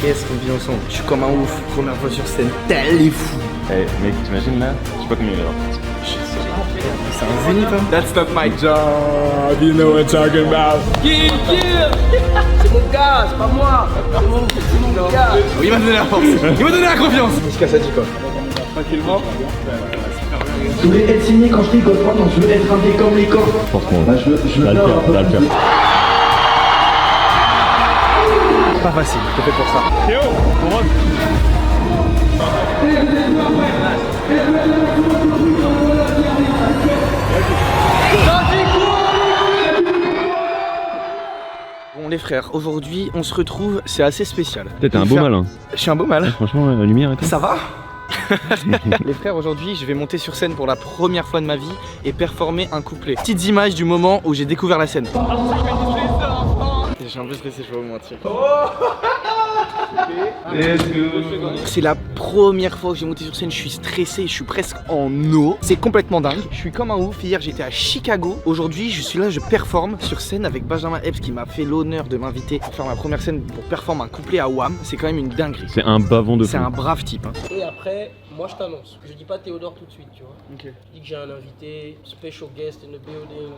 Qu'est-ce qu'on vit ensemble? Je suis comme un ouf, première fois sur scène, tel est fou. Eh mec, t'imagines là? Je sais pas combien il va. C'est un zénith hein. That's not my job, you know what I'm talking about. C'est mon gars, c'est pas moi. C'est mon gars. Il m'a donné la force, il m'a donné la confiance. Niska, ça dit quoi? Tranquillement. Je voulais être signé quand je dis Godfrey, donc je veux être un comme les corps. Franchement, Bah, je veux faire un peu plus. Pas facile, je te fais pour ça. Théo, pour eux. Bon les frères, aujourd'hui on se retrouve, c'est assez spécial. T'es un beau mal hein. Je suis un beau mal. Franchement, la lumière et tout. Ça va? Les frères, aujourd'hui je vais monter sur scène pour la première fois de ma vie et performer un couplet. Petites images du moment où j'ai découvert la scène. Je suis un peu stressé, je vais vous mentir. C'est la première fois que j'ai monté sur scène, je suis stressé, je suis presque en eau. C'est complètement dingue. Je suis comme un ouf. Hier j'étais à Chicago. Aujourd'hui je suis là, je performe sur scène avec Benjamin Epps qui m'a fait l'honneur de m'inviter pour faire ma première scène pour performer un couplet à Wham. C'est quand même une dinguerie. C'est un bavon de fou. C'est un brave type hein. Et après, moi je t'annonce. Je dis pas Théodore tout de suite, tu vois. Ok. Je dis que j'ai un invité, special guest in the building.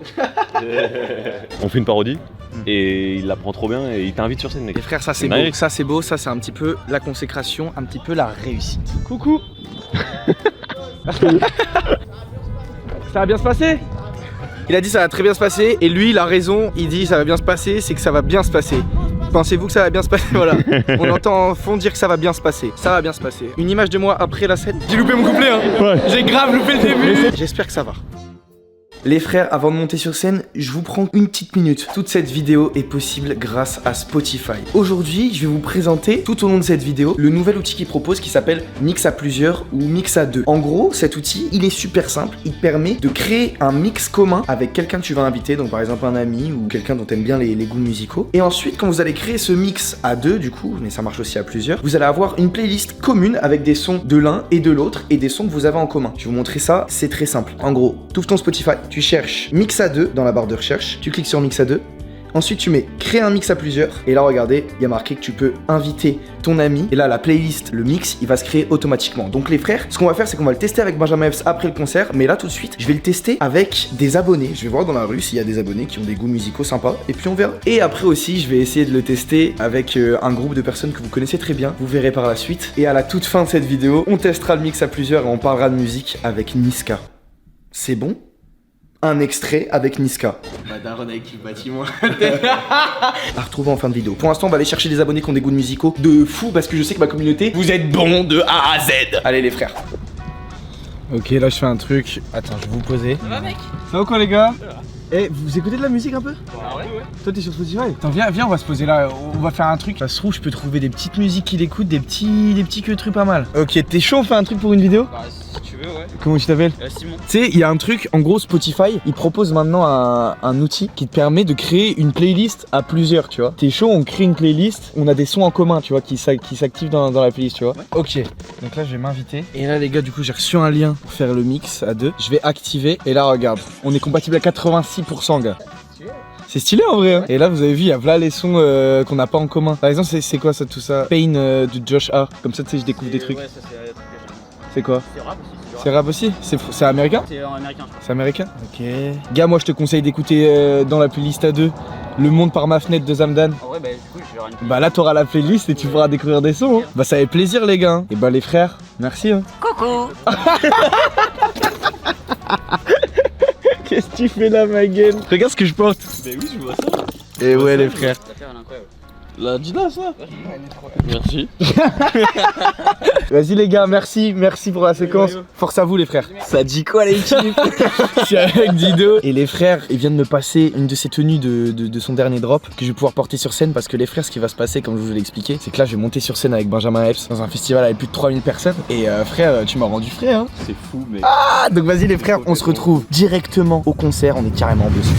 On fait une parodie et il la prend trop bien et il t'invite sur scène mec. Les frères, ça c'est beau, ça c'est beau, ça c'est un petit peu la consécration, un petit peu la réussite. Coucou. Ça va bien se passer? Il a dit ça va très bien se passer et lui il a raison, il dit ça va bien se passer, c'est que ça va bien se passer. Pensez-vous que ça va bien se passer? Voilà. On entend en fond dire que ça va bien se passer. Ça va bien se passer. Une image de moi après la scène. J'ai loupé mon couplet hein. Ouais. J'ai grave loupé le début. J'espère que ça va. Les frères, avant de monter sur scène, je vous prends une petite minute. Toute cette vidéo est possible grâce à Spotify. Aujourd'hui, je vais vous présenter tout au long de cette vidéo le nouvel outil qu'il propose qui s'appelle Mix à plusieurs ou Mix à deux. En gros, cet outil, il est super simple. Il te permet de créer un mix commun avec quelqu'un que tu vas inviter, donc par exemple un ami ou quelqu'un dont t'aimes bien les goûts musicaux. Et ensuite, quand vous allez créer ce mix à deux, du coup, mais ça marche aussi à plusieurs, vous allez avoir une playlist commune avec des sons de l'un et de l'autre et des sons que vous avez en commun. Je vais vous montrer ça, c'est très simple. En gros, tu ouvres ton Spotify, tu cherches Mix à deux dans la barre de recherche, tu cliques sur Mix à deux, ensuite tu mets créer un mix à plusieurs, et là regardez, il y a marqué que tu peux inviter ton ami, et là la playlist, le mix, il va se créer automatiquement. Donc les frères, ce qu'on va faire c'est qu'on va le tester avec Benjamin Epps après le concert, mais là tout de suite, je vais le tester avec des abonnés. Je vais voir dans la rue s'il y a des abonnés qui ont des goûts musicaux sympas, et puis on verra. Et après aussi, je vais essayer de le tester avec un groupe de personnes que vous connaissez très bien, vous verrez par la suite. Et à la toute fin de cette vidéo, on testera le mix à plusieurs et on parlera de musique avec Niska. C'est bon? Un extrait avec Niska. Ma daronne avec qui bâtit moi. À retrouver en fin de vidéo. Pour l'instant, on va aller chercher des abonnés qui ont des goûts de musicaux de fou parce que je sais que ma communauté, vous êtes bons de A à Z. Allez les frères. Ok, là je fais un truc. Attends, je vais vous poser. Ça va, mec? Ça va quoi les gars? Eh, vous écoutez de la musique un peu? Ah ouais? Toi t'es sur Spotify? Attends, viens, on va se poser là, on va faire un truc. Ça se trouve, je peux trouver des petites musiques qu'il écoute, des petits trucs pas mal. Ok, t'es chaud, on fait un truc pour une vidéo? Bah, si tu veux, ouais. Comment tu t'appelles? Simon. Tu sais, il y a un truc, en gros Spotify, il propose maintenant un outil qui te permet de créer une playlist à plusieurs, tu vois. T'es chaud, on crée une playlist, on a des sons en commun, tu vois, qui s'activent dans la playlist, tu vois. Ouais. Ok, donc là je vais m'inviter. Et là les gars, du coup j'ai reçu un lien pour faire le mix à deux. Je vais activer, et là regarde, on est compatible à 86% gars. C'est stylé en vrai hein. Et là vous avez vu, il y a là les sons qu'on n'a pas en commun. Par exemple c'est quoi ça, tout ça? Pain de Josh A. Comme ça tu sais je découvre des trucs. Ouais, ça C'est quoi? c'est rap aussi. C'est rap aussi? C'est américain? C'est américain. C'est américain? Ok. Gars, moi je te conseille d'écouter dans la playlist à deux Le Monde par ma fenêtre de Zamdan. Ah ouais, bah du coup, je vais une... Bah là t'auras la playlist et tu pourras découvrir des sons hein. Bah ça fait plaisir les gars hein. Et bah les frères, merci hein. Coucou. Qu'est-ce que tu fais là ma gueule? Regarde ce que je porte. Bah oui, je vois ça. Et ouais les frères. L'affaire elle est incroyable. La Dina ça. Merci. Vas-y les gars, merci pour la séquence. Force à vous les frères. Ça dit quoi les équipes? Je suis avec Dido. Et les frères, ils viennent de me passer une de ces tenues de son dernier drop que je vais pouvoir porter sur scène parce que les frères, ce qui va se passer, comme je vous l'ai expliqué, c'est que là je vais monter sur scène avec Benjamin Epps dans un festival avec plus de 3000 personnes. Et frère, tu m'as rendu frais hein. C'est fou mec. Ah, donc vas-y les frères, on se retrouve directement au concert, on est carrément dessus.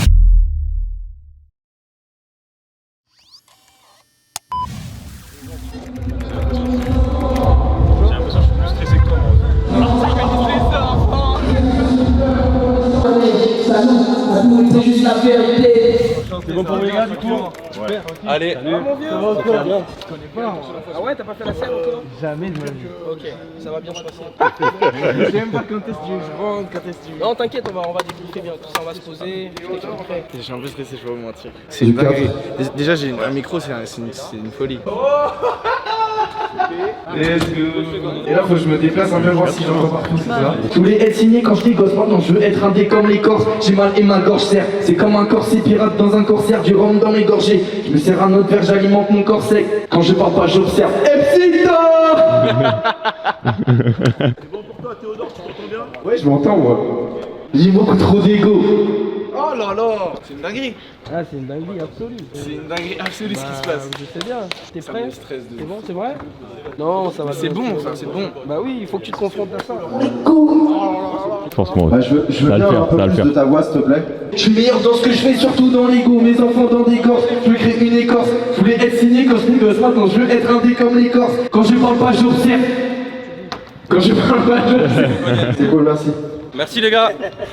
C'est juste la vérité. C'est bon pour les gars du coup? Super, ok. Allez. Salut. Ah mon vieux. Ça va, Ça ça va va bien. Je connais pas. Ah ouais, t'as pas fait la scène encore? Jamais de ma vie. Ok, ça va bien se passer. Je sais même pas quand est-ce que tu veux que je rentre, quand est-ce que tu veux. Non, t'inquiète, on va débriefer bien. Tout ça, on va se poser. Je t'expliquerai. Je suis un peu stressé, je vais pas vous mentir. C'est une dinguerie. Déjà, j'ai un micro, c'est une folie. Let's go. Et là, faut que je me déplace un peu voir si j'entends partout, c'est ça. Je voulais être signé quand j'étais gosse, maintenant je veux être un dé comme les Corses. J'ai mal et ma gorge serre. C'est comme un corset pirate dans un corsaire, du rhum dans mes gorgées. Je me sers un autre verre, j'alimente mon corps sec. Quand je parle pas, j'observe. Epsita. C'est bon pour toi, Théodore, tu m'entends bien? Ouais, je m'entends, moi. J'ai beaucoup trop d'ego. Oh là là, c'est une dinguerie. Ah, c'est une dinguerie absolue. C'est une dinguerie absolue ce qui se passe. Je sais bien. T'es Ça prêt? me stresse de C'est bon, c'est vrai? Non, ça va. C'est bon, ça, c'est bon. Bah oui, il faut que tu te confrontes à ça. Franchement, Bah, je veux Ça va bien le faire, un peu ça va le plus faire. de ta voix, s'il te plaît. Je suis meilleur dans ce que je fais, surtout dans l'ego. Mes enfants dans des corses, je veux créer une écorce. Je voulais être signé quand j'étais gosse, maintenant je veux être un dé comme les Corses. Quand je parle pas, j'observe. Quand je parle pas, j'observe. C'est cool, merci. Merci les gars.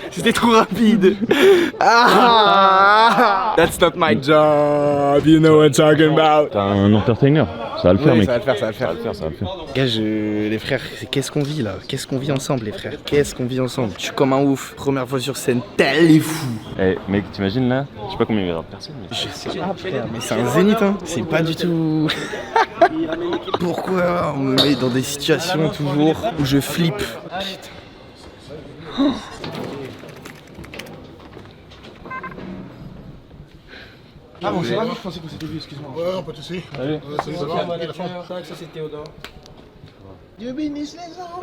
C'était trop rapide. Ah, that's not my job, you know what I'm talking about. T'es un entertainer. Ça va le faire, Oui, mec. ça va le faire, ça va le faire. Ça va le faire, ça va le faire. Gars, les frères, qu'est-ce qu'on vit là? Qu'est-ce qu'on vit ensemble, les frères? Qu'est-ce qu'on vit ensemble? Je suis comme un ouf. Première fois sur scène, tel les fous. Eh, mec, t'imagines là? Je sais pas combien il y aura de personnes. Mais... Je sais pas, frère, mais c'est un zénith, hein. C'est pas du tout. Pourquoi on me met dans des situations toujours où je flippe? Putain. Ah bon, c'est vrai, je pensais qu'on s'était vu, excuse-moi. Ouais, pas de soucis. Salut. Salut, ça va? Ça, c'est Théodore. Dieu bénisse les enfants.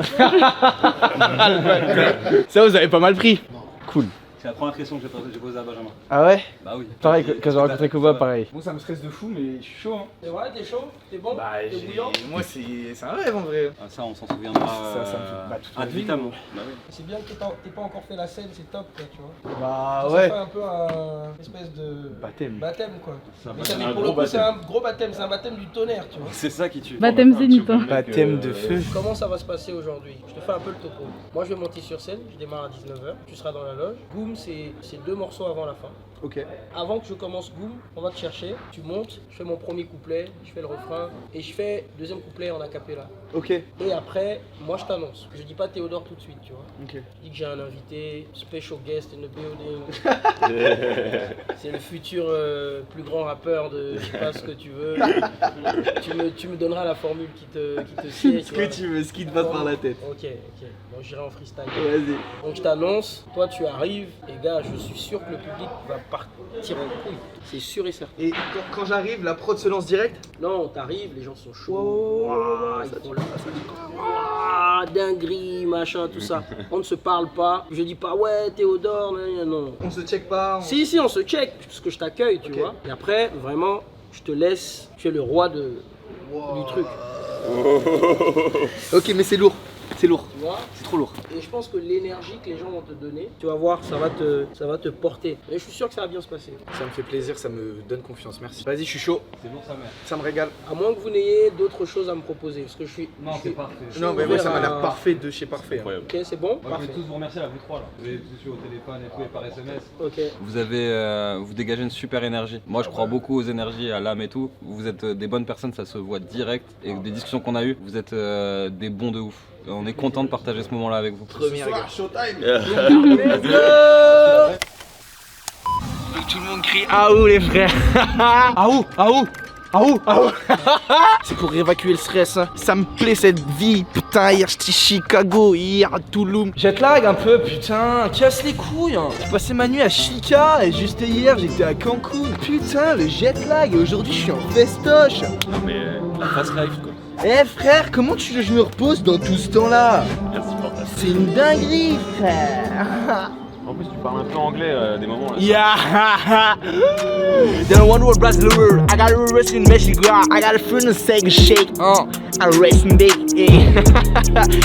Ça, vous avez pas mal pris. Cool. C'est la première question que j'ai posée à Benjamin. Ah ouais? Bah oui. Pareil, quand j'ai rencontré Koba, pareil. Bon, ça me stresse de fou, mais je suis chaud. Hein. C'est vrai, t'es chaud? T'es bon? T'es bouillant? Moi, c'est un rêve en vrai. Ah, ça, on s'en souviendra. Ça me fait- bah, toute ma ad vie. vitam. Bah oui. C'est bien que t'aies pas encore fait la scène, c'est top, quoi, tu vois. Bah Ça ouais. fait un peu un espèce de Baptême. quoi. Ça Mais va, ça, c'est un pour le gros coup, c'est baptême. un gros baptême, c'est un baptême du tonnerre, tu vois. C'est ça qui tue. Baptême zénith. Hein. Baptême de feu. Comment ça va se passer aujourd'hui? Je te fais un peu le topo. Moi, je vais monter sur scène, je démarre à 19h, tu seras dans la loge. Boom, c'est 2 morceaux avant la fin. Ok. Avant que je commence Boom, on va te chercher, tu montes, je fais mon premier couplet, je fais le refrain et je fais deuxième couplet en acapella. Ok. Et après, moi je t'annonce. Je dis pas Théodore tout de suite, tu vois. Ok. Je dis que j'ai un invité, special guest in the building. C'est le futur plus grand rappeur de je sais pas ce que tu veux. tu me donneras la formule qui te sied. Ce que tu veux, ce qui te passe par la tête. Ok. Donc j'irai en freestyle. Vas-y. Donc je t'annonce, toi tu arrives, et gars, je suis sûr que le public va partir en couille. C'est sûr et certain. Et quand j'arrive, la prod se lance direct? Non, t'arrives, les gens sont chauds. Ouah, ils font la dinguerie, machin, tout ça. On ne se parle pas. Je dis pas ouais, Théodore, non. On se check pas. Si, on se check, parce que je t'accueille, tu vois. Et après, vraiment, je te laisse, tu es le roi du truc. Ok, mais c'est lourd. C'est lourd. Tu vois? C'est trop lourd. Et je pense que l'énergie que les gens vont te donner, tu vas voir, ça va te porter. Et je suis sûr que ça va bien se passer. Ça me fait plaisir, ça me donne confiance. Merci. Vas-y, je suis chaud. C'est bon, ça mère. Ça me régale. À moins que vous n'ayez d'autres choses à me proposer, parce que je suis. Non, c'est parfait. Non, mais moi, ça m'a l'air à- parfait de chez parfait. hein. Ok, c'est bon? Moi, je Parfait. vais tous vous remercier là, vous trois là. Vous avez tous eu au téléphone et tout et par SMS. Ok. Vous dégagez une super énergie. Moi, je crois beaucoup aux énergies, à l'âme et tout. Vous êtes des bonnes personnes, ça se voit direct. Et des discussions qu'on a eues, vous êtes des bons de ouf. On est content de partager ce moment-là avec vous. Première gars. Showtime. Tout le monde crie Aou les frères. Aou, Aou. Aou, Aou. C'est pour évacuer le stress. Hein. Ça me plaît cette vie. Putain, hier j'étais Chicago, hier à Toulouse. Jet lag un peu, putain. Casse les couilles. Hein. J'ai passé ma nuit à Chica et juste hier j'étais à Cancun. Putain, le jet lag. Et aujourd'hui je suis en festoche. Non, mais la fast life quoi. Eh frère, comment tu veux que je me repose dans tout ce temps-là? Merci pour ta. C'est une dinguerie, frère. En plus, tu parles un peu anglais des moments là. Yeah. Then one word Brazil word. I got a rest in Mexico. I got a friend to say shake. A racing day.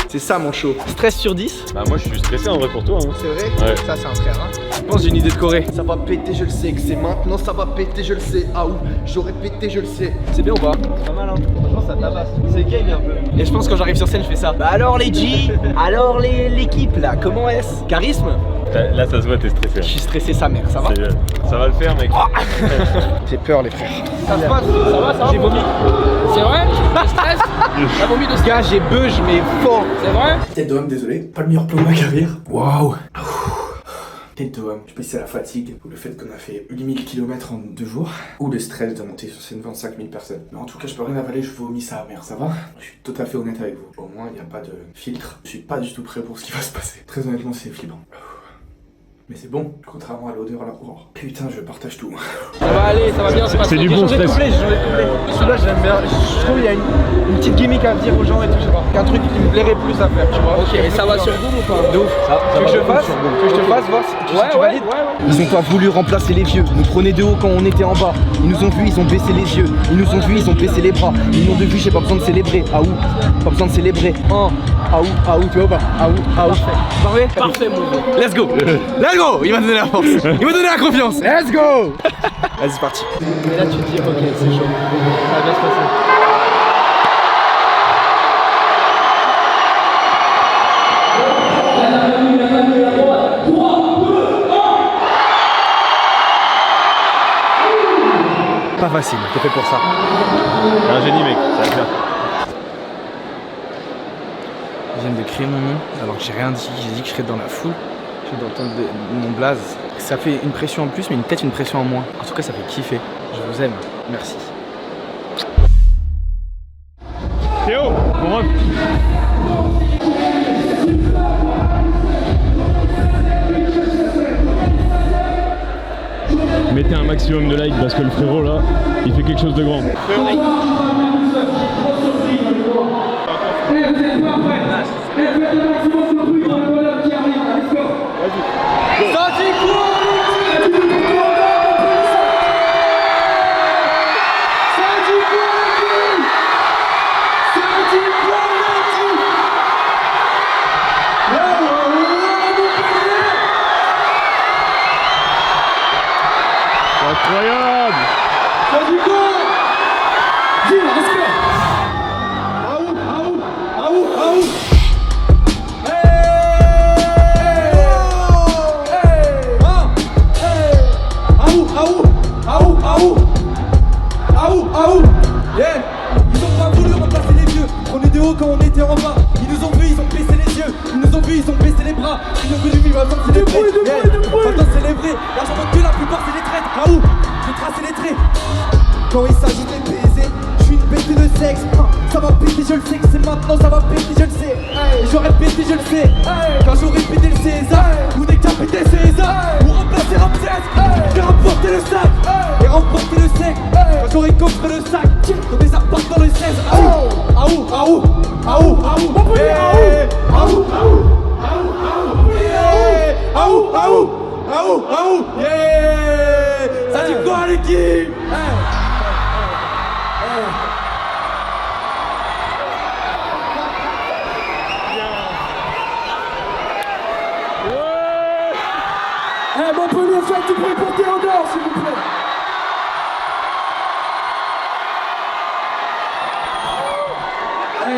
C'est ça mon show. Stress sur 10. Bah, moi je suis stressé en vrai pour toi. Hein. C'est vrai? Ouais. Ça c'est un frère. Hein. Je pense que j'ai une idée de Corée. Ça va péter, je le sais. Que c'est maintenant, ça va péter, je le sais. Ah ou j'aurais pété, je le sais. C'est bien ou pas? Pas mal, hein. Franchement, ça tabasse. C'est gang un peu. Et je pense que quand j'arrive sur scène, je fais ça. Bah alors les G, alors l'équipe là, comment est-ce? Charisme? Là, ça se voit, t'es stressé. Je suis stressé sa mère, ça va? Ça va le faire, mec. J'ai peur les frères. Ça se passe, ça va, j'ai vomi. C'est vrai? Le stress? T'as vomi de stress? Gars, j'ai beuge mais fort. C'est vrai? Tête de homme, désolé. Pas le meilleur plan de ma carrière. Waouh. Tête de homme. Je sais pas si c'est la fatigue ou le fait qu'on a fait 8000 km en 2 jours. Ou le stress de monter sur scène devant 5000 personnes. Mais en tout cas, je peux rien avaler, je vomis sa mère, ça va? Je suis tout à fait honnête avec vous. Au moins, il n'y a pas de filtre. Je suis pas du tout prêt pour ce qui va se passer. Très honnêtement, c'est flippant. Mais c'est bon, contrairement à l'odeur à la... Oh, putain, je partage tout. Ça va aller, ça va bien se passer. C'est du bon stress. Celui-là, j'aime bien. Je trouve qu'il y a une petite gimmick à dire aux gens et tout, je sais pas. Un truc qui me plairait plus à faire, tu vois. Ok, et ça va sur Boom ou pas? De ouf. Tu veux que je fasse? Tu veux que je te fasse voir si tu valides? Ils ont pas voulu remplacer les vieux, nous prenaient de haut quand on était en bas. Ils nous ont vus, ils ont baissé les yeux. Ils nous ont vus, ils ont baissé les bras. Ils nous ont vus, j'ai pas besoin de célébrer. Ah ouh, pas besoin de célébrer. Ah ouh, tu vois pas? Ah ouh. Parfait? Parfait, mon gars. Let's go! Let's go! Il m'a donné la force. Il m'a donné la confiance. Let's go! Vas-y, c'est parti. Et là, tu te dis, ok, c'est chaud. Ça va bien se passer. Pas facile, t'es fait pour ça. T'es un génie, mec, ça va le faire. Ils viennent de crier mon nom alors que j'ai rien dit. J'ai dit que je serais dans la foule. Je suis d'entendre mon blaze. Ça fait une pression en plus, mais peut-être une pression en moins. En tout cas, ça fait kiffer. Je vous aime. Merci. Théo, bon ref. Mettez un maximum de likes parce que le frérot là, il fait quelque chose de grand. Incroyable! Ils ont pas voulu remplacer les vieux, on est de haut quand on était en bas. Ils nous ont vus, ils ont baissé les yeux. Ils nous ont vus, ils ont baissé les bras. Ils ont voulu vivre avant célébrer. Maintenant célébrer, l'argent que la plupart c'est les traites. Ah où j'ai tracé les traits. Quand il s'agit de baiser, je suis une bête de sexe. Ça va péter, je le sais que c'est maintenant, ça va péter, je le sais. Et j'aurais pété, je le sais. Quand j'aurais pété le César, ou décapité César, ou remplacer Ramsès, et remporter le sac, et remporter le sec. Quand j'aurais coffré le sac, dans des apports dans le 16. Ah où Montpellier, yeah. Ça dit quoi l'équipe? Montpellier, faites du bruit pour Théodore, s'il vous plaît.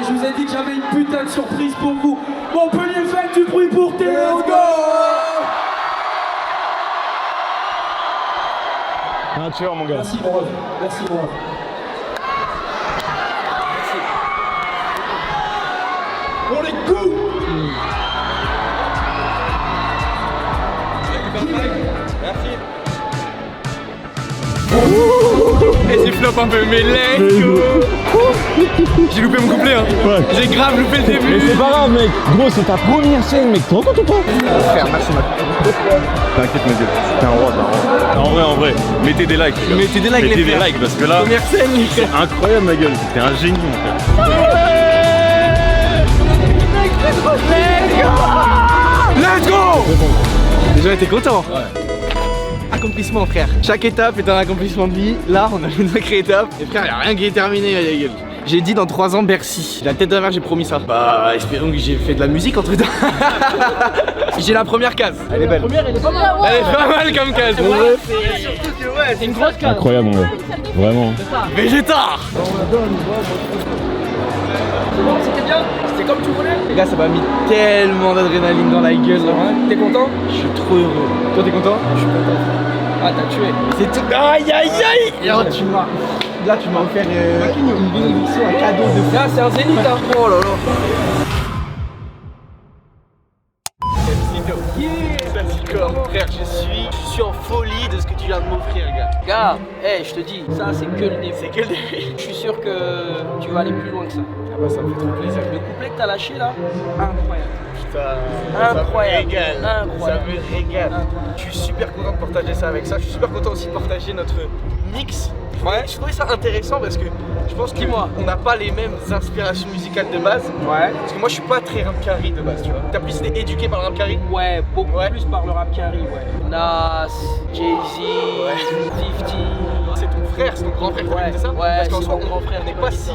Je vous ai dit que j'avais une putain de surprise pour vous. Montpellier, faites du bruit pour Théodore. Un tueur, mon gars. Merci mon ref, merci mon ref. On les coupe. Et j'ai flop un peu, mais let's go. J'ai loupé mon couplet, hein. Ouais. J'ai grave loupé le début. Mais c'est pas grave, mec. Gros, c'est ta première scène, mec. T'es content ou pas? Frère, merci ma. T'inquiète, ma gueule. T'es un roi, t'es un roi. En vrai, mettez des likes, les gars. Mettez des likes, Mettez les des frères. likes parce que là, Première scène, les c'est frères. incroyable, ma gueule. T'es un génie, mon frère. Let's go. Déjà, t'es content? Ouais. Accomplissement, frère. Chaque étape est un accomplissement de vie. Là, on a une sacrée étape. Et frère, y'a rien qui est terminé, ma gueule. J'ai dit dans 3 ans Bercy. La tête de la mer, j'ai promis ça. Bah, espérons que j'ai fait de la musique entre temps. J'ai la première case. Elle est belle. La première, elle est pas mal. Elle est pas mal comme case. C'est une grosse case. Incroyable, mon gars. Vraiment. Végétar. C'est bon, c'était bien. C'est comme tu voulais. Les gars, ça m'a mis tellement d'adrénaline dans la gueule. T'es content? Je suis trop heureux. Toi, t'es content? Je suis content. Ah, t'as tué. C'est tout. Aïe aïe aïe. Là, tu m'as offert une bénédiction, un cadeau de fou. Là, c'est un zénith, hein. Oh là là. Frère, je suis en folie de ce que tu viens de m'offrir, gars. Gars, hey, je te dis, ça c'est que le début. C'est que le début. Je suis sûr que tu vas aller plus loin que ça. Ah bah ça me fait trop plaisir. Le couplet que t'as lâché là, incroyable. Putain, Incroyable. Ça me régale. Incroyable. Ça me régale. Je suis super content de partager ça avec ça. Je suis super content aussi de partager notre mix. Ouais. Je trouvais ça intéressant parce que je pense qu'on n'a pas les mêmes inspirations musicales de base. Ouais. Parce que moi je suis pas très rap carry de base, tu vois. T'as plus été éduqué par le rap carry? Ouais, beaucoup Ouais. plus par le rap carry, ouais. Nas, Jay-Z, 50. C'est ton frère, c'est ton grand frère qui Ouais. fait ça? Ouais, Parce qu'en c'est soi, mon grand frère on n'est qui pas m'a dit si ça.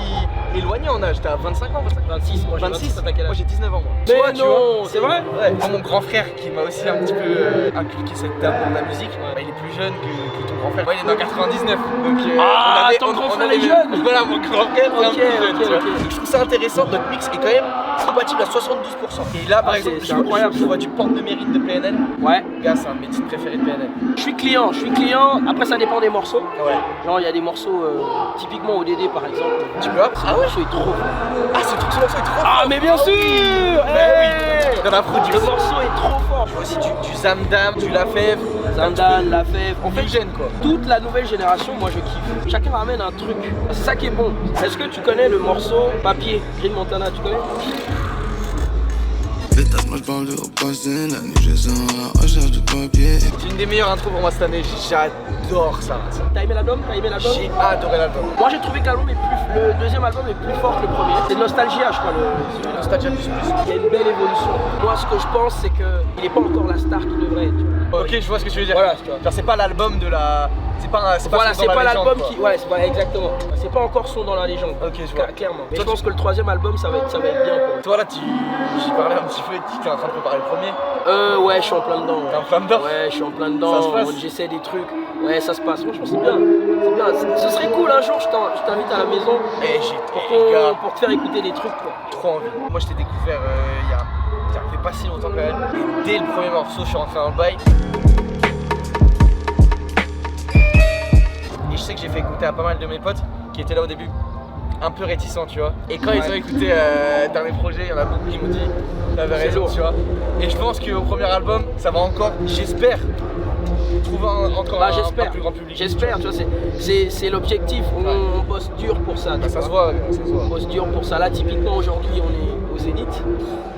éloigné en âge. T'as 25 ans, 26, moi j'ai 26. t'as quel âge? Moi j'ai 19 ans, moi. Mais Toi, tu non, vois, c'est vrai? Ouais. Moi, mon grand frère qui m'a aussi un petit peu inculqué cette amour de la musique, bah, il est plus jeune que ton grand frère. Ouais, il est dans 99. Donc, Ah, ton grand frère est jeune. Voilà, mon grand frère est un Ok, peu jeune. ok, tu vois. ok. Donc, je trouve ça intéressant. Notre mix est quand même compatible à 72%. Et là, par Ah, exemple, c'est incroyable. je vois du porte de mérite de PNL. Ouais. Gars, c'est un de mes titres préférés de PNL. Je suis client. Après, ça dépend des morceaux. Ouais. Genre, il y a des morceaux, typiquement ODD par exemple. Tu vois? Ah ouais, le morceau est trop fort. Ah, ce morceau est trop fort. Ah, mais bien sûr! oui. Dans la Le production. morceau est trop fort. Je vois aussi du Zamdam, du Lafèvre. Zamdan, La Fève. En fait, Plus jeune, quoi. toute la nouvelle génération, moi je kiffe. Chacun ramène un truc. C'est ça qui est bon. Est-ce que tu connais le morceau Papier, Green Montana, tu connais? Pétasse, moi j'parle de repasser, la nuit je sens la recherche de papier. C'est une des meilleures intros pour moi cette année, j'adore ça. T'as aimé l'album? J'ai adoré l'album. Moi j'ai trouvé que le deuxième album est plus fort que le premier. C'est Nostalgia, je crois, celui-là. Nostalgia plus. Il y a une belle évolution. Moi ce que je pense c'est qu'il n'est pas encore la star qu'il devrait être. Tu vois. Ok, je vois ce que tu veux dire. Voilà, tu vois. Genre, c'est pas l'album de la. Voilà, c'est pas l'album qui. Ouais. Ouais, c'est pas exactement. C'est pas encore son dans la légende. Ok, je vois. Clairement. Mais Toi, je pense que le troisième album ça va être bien pour. Toi là, j'y parlais un petit peu, tu es en train de préparer le premier. Ouais, je suis en plein dedans. T'es en plein dedans? Ouais, je suis en plein dedans. Ça se passe? J'essaie des trucs. Ouais, ça se passe. Franchement, c'est bien. C'est bien. Ce serait cool un jour, je t'invite à la maison Et j'ai pour te faire écouter des trucs, quoi. trop envie. Moi, je t'ai découvert ça fait pas si longtemps quand même. Et dès le premier morceau, je suis rentré dans le bail. Et je sais que j'ai fait écouter à pas mal de mes potes qui étaient là au début, un peu réticents, tu vois. Et quand ils ont écouté Dernier Projet, il y en a beaucoup qui m'ont dit t'avais raison, lourd. tu vois. Et je pense qu'au premier album, ça va encore, j'espère, trouver encore un plus grand public. J'espère, tu vois, c'est l'objectif. On bosse dur pour ça. tu Ça se vois. voit, ça se voit. On bosse dur pour ça. Là, typiquement, aujourd'hui, on est au Zénith.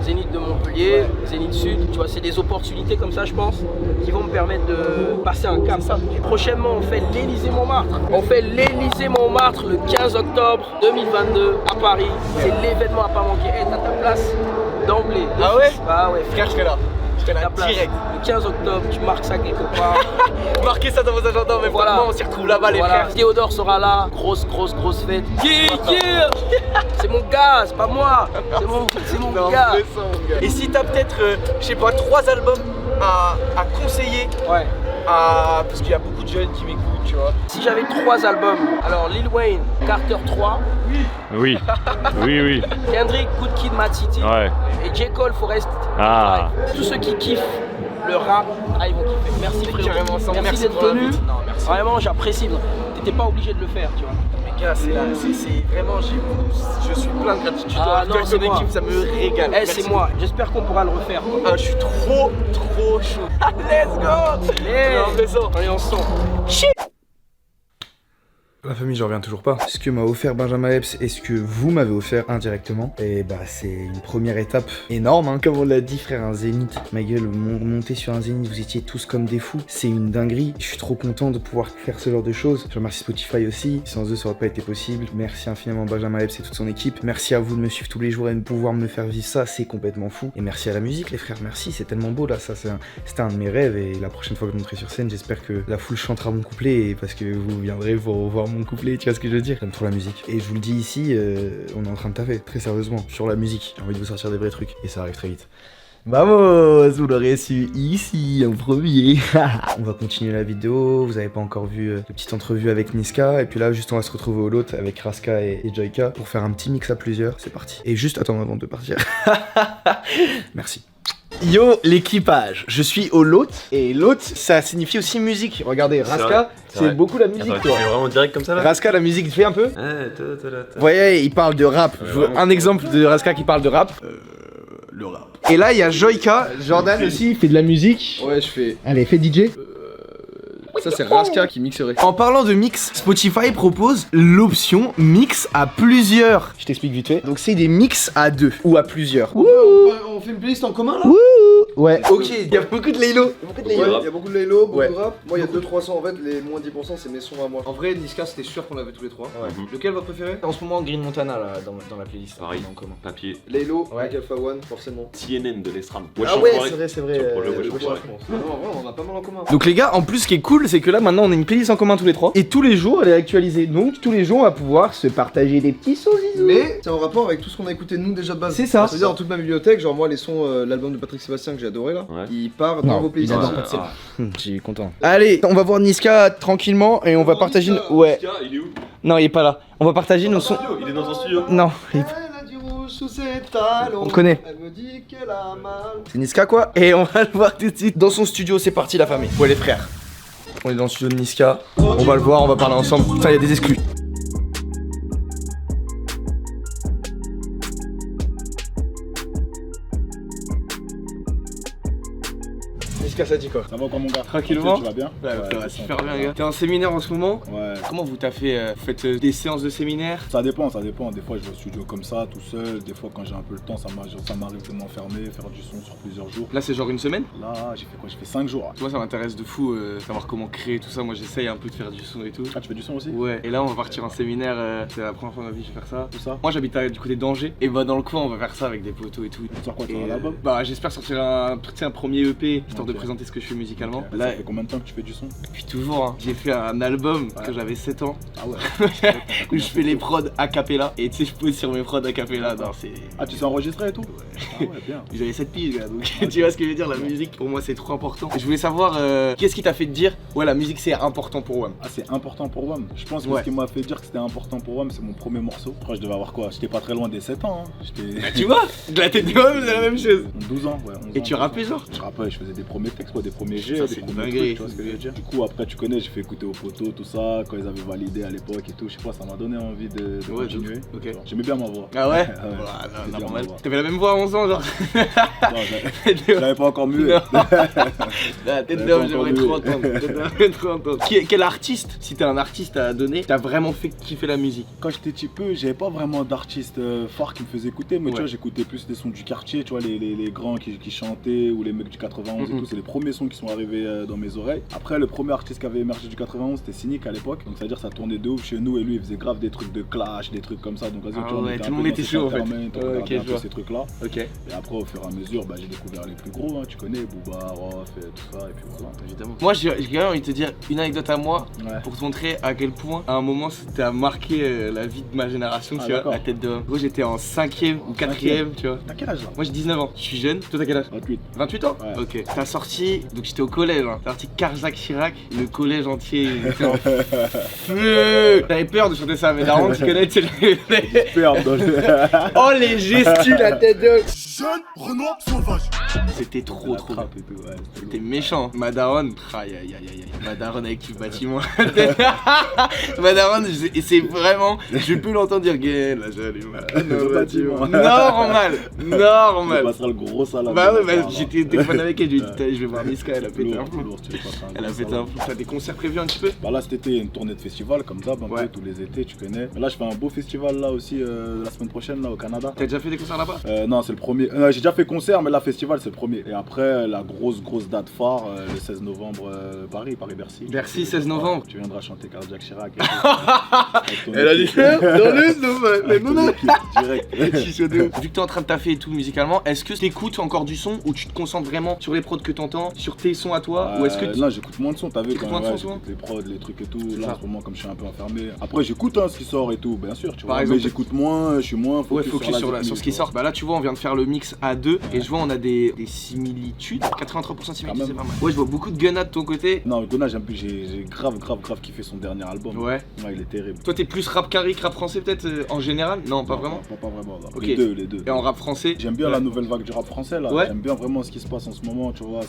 Zénith de Montpellier, Zénith Sud. Tu vois, c'est des opportunités comme ça, je pense, qui vont me permettre de passer un cap. Et prochainement, on fait l'Élysée-Montmartre. On fait l'Élysée-Montmartre le 15 octobre 2022 à Paris. C'est l'événement à pas manquer. Hey, t'as ta place d'emblée. Ah ouais? Ah ouais, Frère, je serai là. Je serai là ta place. direct. Le 15 octobre, tu marques ça quelque part. Marquez ça dans vos agendas, mais Voilà. vraiment, on s'y retrouve là-bas, les Voilà. frères. Théodore sera là, grosse fête. Yeah. C'est mon gars, c'est pas moi. C'est mon Non, gars. je le sens, mon gars. Et si t'as peut-être, je sais pas, 3 albums à conseiller Ouais. parce qu'il y a beaucoup de jeunes qui m'écoutent, tu vois. Si j'avais 3 albums, alors Lil Wayne, Carter 3, Oui, oui. Kendrick, Good Kid, Mad City, Ouais. et J. Cole, Forest. Ah. Tous ceux qui kiffent le rap, ils vont kiffer. Merci frérot. carrément ça. Merci d'être pour venu. l'invite. Non, merci. Vraiment, j'apprécie. T'étais pas obligé de le faire, tu vois. Les gars, c'est là, c'est vraiment, je suis plein de gratitude. Ah, Toi, non, ton c'est moi. équipe, ça me régale. Eh, Merci. c'est moi. J'espère qu'on pourra le refaire. Ah, je suis trop chaud. Let's go. Allez, on se sent. La famille, j'en reviens toujours pas. Ce que m'a offert Benjamin Epps et ce que vous m'avez offert indirectement, et bah c'est une première étape énorme, hein, comme on l'a dit, frère, un zénith. Ma gueule, monter sur un zénith, vous étiez tous comme des fous. C'est une dinguerie. Je suis trop content de pouvoir faire ce genre de choses. Je remercie Spotify aussi. Sans eux, ça aurait pas été possible. Merci infiniment Benjamin Epps et toute son équipe. Merci à vous de me suivre tous les jours et de pouvoir me faire vivre ça. C'est complètement fou. Et merci à la musique, les frères. Merci. C'est tellement beau là. Ça, c'était un de mes rêves. Et la prochaine fois que je monterai sur scène, j'espère que la foule chantera mon couplet. Et parce que vous viendrez pour voir mon couplet, tu vois ce que je veux dire. J'aime trop la musique. Et je vous le dis ici, on est en train de taffer, très sérieusement, sur la musique. J'ai envie de vous sortir des vrais trucs. Et ça arrive très vite. Vamos, vous l'aurez su ici en premier. On va continuer la vidéo, vous avez pas encore vu de petite entrevue avec Niska. Et puis là, juste on va se retrouver au lot avec Raska et Joyka pour faire un petit mix à plusieurs. C'est parti. Et juste, attends, avant de partir. Merci. Yo l'équipage, je suis au lot et lot ça signifie aussi musique. Regardez, Raska c'est beaucoup la musique. Attends, tu fais vraiment direct comme ça là? Raska la musique, tu fais un peu? Vous voyez, il parle de rap. Je veux un exemple de Raska qui parle de rap. Le rap. Et là il y a Joyka, Jordan aussi, il fait de la musique. Ouais, je fais. Allez, fais DJ. Ça, c'est Raska qui mixerait. En parlant de mix, Spotify propose l'option mix à plusieurs. Je t'explique vite fait. Donc c'est des mix à deux ou à plusieurs. On fait une playlist en commun là? Ouais. Ok, il y a beaucoup de Laylo. Il y a beaucoup de Laylo, beaucoup Ouais. de rap. Moi, il y a 2-3 sons en fait, les moins 10% c'est mes sons à moi. En vrai, Niska, c'était sûr qu'on avait tous les trois. Ouais. Lequel votre préféré? En ce moment, Green Montana là, dans la playlist. Pareil, en commun. papier. Laylo, Ouais. avec Alpha One, forcément. CNN de l'Estram. Ah ouais, c'est vrai. Pour le Wesh Wesh Enfoiré. Non, en vrai, on en a pas mal en commun. Donc les gars, en plus ce qui est cool, c'est que là maintenant on a une playlist en commun tous les trois. Et tous les jours elle est actualisée. Donc tous les jours on va pouvoir se partager des petits sons zizou. Mais c'est en rapport avec tout ce qu'on a écouté nous déjà de base. C'est ça. C'est-à-dire dans toute ma bibliothèque, genre moi les sons, l'album de Patrick Sébastien que j'ai adoré là, Ouais. il part dans vos playlists. il adore Ah, pas de ça. J'ai content. Allez, on va voir Niska tranquillement et on va partager. Ouais. Il est où? Non, il est pas là. On va partager nos sons. Il est dans son studio. Non, il- Elle a du rouge sous ses talons. On connaît. Elle me dit qu'elle a mal. c'est Niska quoi. Et on va le voir tout de suite dans son studio. C'est parti la famille. Ouais les frères. On est dans le studio de Niska. On va le voir, on va parler ensemble. Putain, il y a des exclus. Niska, ça dit quoi? Ça va quoi mon gars? Tranquillement. Tu vas bien? Ouais, ça va super bien, gars. T'es en séminaire en ce moment? Ouais. Comment vous taffez? Vous faites des séances de séminaire? Ça dépend, ça dépend. Des fois je vais au studio comme ça, tout seul. Des fois quand j'ai un peu le temps, ça m'arrive de m'enfermer, faire du son sur plusieurs jours. Là, c'est genre une semaine? Là, j'ai fait quoi? J'ai fait 5 jours. Moi, ça m'intéresse de fou, savoir comment créer tout ça. Moi, j'essaye un peu de faire du son et tout. Ah, tu fais du son aussi? Ouais, et là, on va partir en séminaire. C'est la première fois de ma vie que je vais faire ça. Tout ça? Moi, j'habite du côté d'Angers. Et bah, dans le coin, on va faire ça avec des potos et tout. Tu sors quoi? Tu Et, sors un album? bah, j'espère sortir un premier EP, histoire de Ok. présenter ce que je fais musicalement. Ça Là, fait combien de temps que tu fais du son? depuis toujours, hein. J'ai fait un album quand j'avais 7 ans. Ah ouais. Où je fais les prods a cappella. Et tu sais, je pose sur mes prods a cappella. Non, c'est. Ah, tu sais enregistrer et tout? Ah ouais, bien. J'avais 7 piges, gars, donc tu vois ce que je veux dire, la musique pour moi c'est trop important. Et je voulais savoir, qu'est-ce qui t'a fait te dire, ouais, la musique c'est important pour WAM? Ah, c'est important pour WAM. Je pense que Ouais. ce qui m'a fait dire que c'était important pour WAM, c'est mon premier morceau. Je crois que je devais avoir quoi? J'étais pas très loin des 7 ans. Hein. J'étais. Tu vois, de la tête de WAM c'est la même chose. 12 ans, ouais. 11 Et ans, tu 12 rappais ans. genre? Je rappais, je faisais des premiers textes, quoi, des premiers jets, Ça, des c'est premiers dinguerie, trucs, tu vois ce que je veux dire. Du coup, après, tu connais, j'ai fait écouter aux potos, tout ça, quand ils avaient validé à l'époque et tout, je sais pas, ça m'a donné envie de Ouais, continuer. de ouf. Ok. Genre, j'aimais bien ma voix. Ah ouais? Ouais, Non, j'aimais bien normal. ma voix. T'avais la même voix à 11 ans genre? Non, j'avais pas encore muet. Non. La tête J'avais d'homme, pas j'aimerais entendu. trop entendre. J'aimerais trop entendre. Quel artiste, si t'es un artiste à donner, t'as vraiment fait kiffer la musique? Quand j'étais petit peu, j'avais pas vraiment d'artiste phare qui me faisait écouter, mais Ouais. tu vois, j'écoutais plus des sons du quartier, tu vois, les grands qui chantaient ou les mecs du 91 et tout, c'est les premiers sons qui sont arrivés dans mes oreilles. Après, le premier artiste qui avait émergé du 91, c'était Cynic à l'époque, donc c'est-à-dire ça tournait de ouf chez nous et lui il faisait grave des trucs de clash, des trucs comme ça, donc vas-y, Ah tu vois, on ouais, était tout le un monde peu était dans chaud, en cet fait. entertainment, on Ouais, regardait ok, un je peu vois. ces trucs-là. Ok, Et après, au fur et à mesure, bah, j'ai découvert les plus gros, hein, tu connais, Booba, Rof, et tout ça, et puis voilà. évidemment. Moi j'ai quand même envie de te dire une anecdote à moi Ouais. pour te montrer à quel point à un moment c'était à marquer la vie de ma génération, Ah, tu vois, d'accord. la tête de. Gros, j'étais en 5ème ou 4ème, tu vois. T'as quel âge là? Moi j'ai 19 ans, je suis jeune. Toi t'as quel âge? 28. 28 ans? Ouais. Ok. T'as sorti, donc j'étais au collège, hein. T'as sorti Carjac Chirac, le collège entier était en feu. J'avais peur de chanter ça à mes darons, tu connais, tu sais, Superbe dans le... oh les gestus, la tête de. Jeune Renoir sauvage. C'était trop La trop bien. trappe et tout, ouais, C'était méchant. Ma daronne, aïe aïe aïe aïe aïe. Ma daronne avec le bâtiment. Ma daronne, et c'est vraiment, je peux l'entendre dire gay, là j'allume Le bâtiment. Normal, Tu normal. passeras le gros salade. Bah ouais, bah, j'étais au téléphone avec elle, je lui ai dit, je vais voir Niska, elle a pété un Lourd, plomb. lourd, tu les passeras Elle a gros pété salade. un plomb. T'as des concerts prévus un petit peu? Bah là cet été une tournée de festival comme d'hab un Ouais. peu tous les étés tu connais. Mais là je fais un beau festival là aussi la semaine prochaine là au Canada. T'as déjà fait des concerts là-bas? Non c'est le premier. J'ai déjà fait concert mais là festival c'est le premier. Et après la grosse date phare le 16 novembre Paris-Bercy. Bercy, 16 novembre. Tu viendras chanter Carjac Chirac. Et tout. Elle a dit dans le non. Direct. Je suis de ouf. Vu que t'es en train de taffer et tout musicalement, est-ce que t'écoutes encore du son ou tu te concentres vraiment sur les prods que t'entends, sur tes sons à toi, ou est-ce que tu... Non j'écoute moins de son, t'as vu T'écoutes quand moins de même, son, j'écoute les prods, les trucs et tout. Là ça. en ce moment comme je suis un peu enfermé. Après j'écoute ce qui sort et tout, bien sûr tu Par vois. exemple, mais j'écoute moins, je suis moins Ouais, focus, focus sur ce qui sort. Bah là, tu vois, on vient de faire le mix mix à deux et je vois on a des similitudes. 83% de similitudes, c'est pas mal. Ouais, je vois beaucoup de Gunna de ton côté. Non, Gunna, j'ai grave kiffé son dernier album. Ouais. Ouais, il est terrible. Toi, t'es plus rap carré que rap français peut-être en général? Non, pas vraiment. Pas vraiment. Là. Ok. Les deux. Et en rap français? J'aime bien la nouvelle vague du rap français là. Ouais. J'aime bien vraiment ce qui se passe en ce moment, tu vois.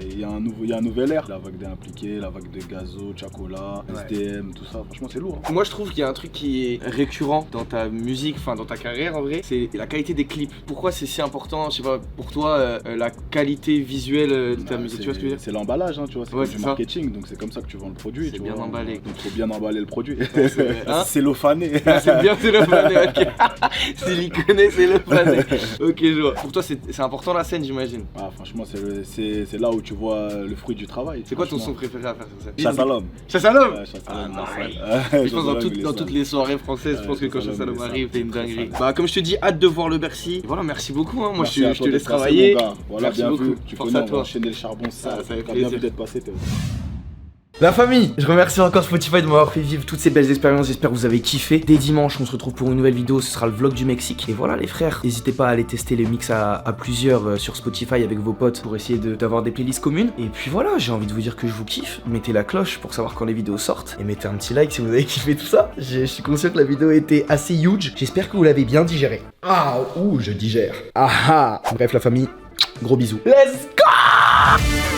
Il y a un nouvel air. La vague des Impliqués, la vague de Gazo, Chacola, SDM, tout ça. Franchement, c'est lourd. Hein. Moi, je trouve qu'il y a un truc qui est récurrent dans ta musique, enfin dans ta carrière en vrai, c'est la qualité des clips. Pourquoi c'est si important, je sais pas, pour toi, la qualité visuelle de ta musique, tu vois ce que je veux dire? C'est l'emballage, hein, tu vois, c'est du marketing, donc c'est comme ça que tu vends le produit. C'est bien emballé. Donc faut bien emballer le produit. Hein? C'est l'ophané. C'est bien, c'est l'ophané, ok. S'il y connaît, c'est l'ophané. Ok, je vois. Pour toi, c'est important la scène, j'imagine. Ah, franchement, c'est là où tu vois le fruit du travail. C'est quoi ton son préféré à faire sur scène? Chasse à l'homme. Chasse à l'homme? Ouais, Chasse à l'homme. Je pense dans toutes les soirées françaises, je pense que quand Chasse à l'homme arrive, t'es une dinguerie. Bah, comme je te dis, hâte de voir le Bercy. Voilà, merci beaucoup. Hein. Moi, je te laisse travailler. Voilà, merci bien beaucoup. vu. Tu Force connais, à on va toi. enchaîner le charbon, ça fait bien plaisir vu d'être passé. La famille, je remercie encore Spotify de m'avoir fait vivre toutes ces belles expériences, j'espère que vous avez kiffé. Dès dimanche, on se retrouve pour une nouvelle vidéo, ce sera le vlog du Mexique. Et voilà les frères, n'hésitez pas à aller tester les mix à plusieurs sur Spotify avec vos potes pour essayer d'avoir des playlists communes. Et puis voilà, j'ai envie de vous dire que je vous kiffe. Mettez la cloche pour savoir quand les vidéos sortent. Et mettez un petit like si vous avez kiffé tout ça. Je suis conscient que la vidéo était assez huge. J'espère que vous l'avez bien digéré. Ah, ouh, je digère. Ah ah. Bref la famille, gros bisous. Let's go!